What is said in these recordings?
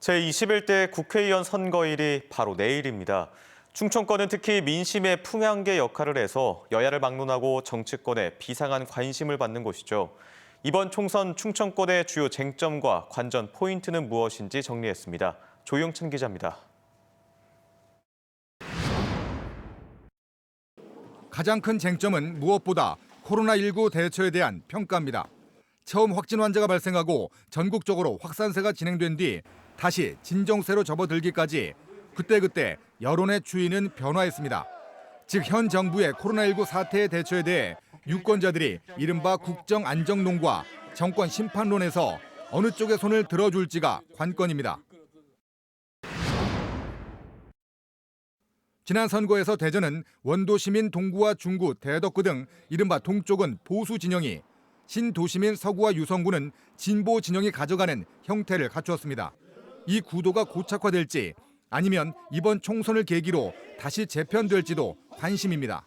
제21대 국회의원 선거일이 바로 내일입니다. 충청권은 특히 민심의 풍향계 역할을 해서 여야를 막론하고 정치권에 비상한 관심을 받는 곳이죠. 이번 총선 충청권의 주요 쟁점과 관전 포인트는 무엇인지 정리했습니다. 조영찬 기자입니다. 가장 큰 쟁점은 무엇보다 코로나19 대처에 대한 평가입니다. 처음 확진 환자가 발생하고 전국적으로 확산세가 진행된 뒤 다시 진정세로 접어들기까지 그때그때 여론의 추이는 변화했습니다. 즉 현 정부의 코로나19 사태의 대처에 대해 유권자들이 이른바 국정안정론과 정권 심판론에서 어느 쪽의 손을 들어줄지가 관건입니다. 지난 선거에서 대전은 원도시민 동구와 중구, 대덕구 등 이른바 동쪽은 보수 진영이, 신도시민 서구와 유성구는 진보 진영이 가져가는 형태를 갖추었습니다. 이 구도가 고착화될지 아니면 이번 총선을 계기로 다시 재편될지도 관심입니다.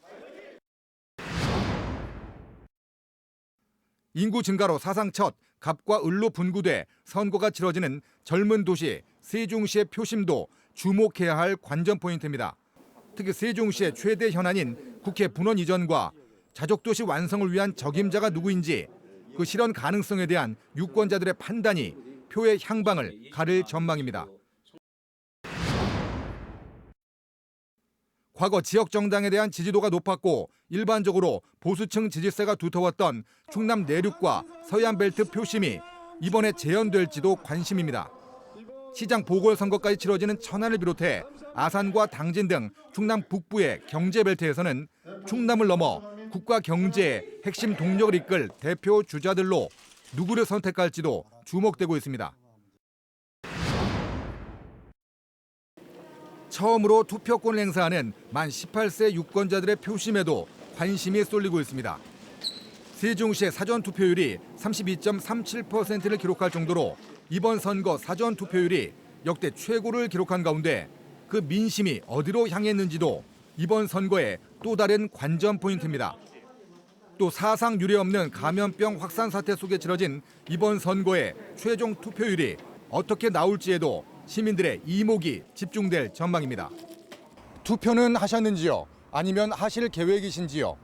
인구 증가로 사상 첫 갑과 을로 분구돼 선거가 치러지는 젊은 도시 세종시의 표심도 주목해야 할 관전 포인트입니다. 특히 세종시의 최대 현안인 국회 분원 이전과 자족도시 완성을 위한 적임자가 누구인지 그 실현 가능성에 대한 유권자들의 판단이 표의 향방을 가릴 전망입니다. 과거 지역 정당에 대한 지지도가 높았고 일반적으로 보수층 지지세가 두터웠던 충남 내륙과 서해안벨트 표심이 이번에 재현될지도 관심입니다. 시장 보궐선거까지 치러지는 천안을 비롯해 아산과 당진 등 충남 북부의 경제벨트에서는 충남을 넘어 국가 경제의 핵심 동력을 이끌 대표 주자들로 누구를 선택할지도 주목되고 있습니다. 처음으로 투표권을 행사하는 만 18세 유권자들의 표심에도 관심이 쏠리고 있습니다. 세종시의 사전투표율이 32.37%를 기록할 정도로 이번 선거 사전투표율이 역대 최고를 기록한 가운데 그 민심이 어디로 향했는지도 이번 선거의 또 다른 관전 포인트입니다. 또 사상 유례 없는 감염병 확산 사태 속에 치러진 이번 선거의 최종 투표율이 어떻게 나올지에도 시민들의 이목이 집중될 전망입니다. 투표는 하셨는지요? 아니면 하실 계획이신지요?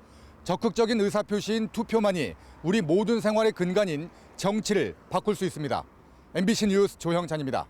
적극적인 의사표시인 투표만이 우리 모든 생활의 근간인 정치를 바꿀 수 있습니다. MBC 뉴스 조형찬입니다.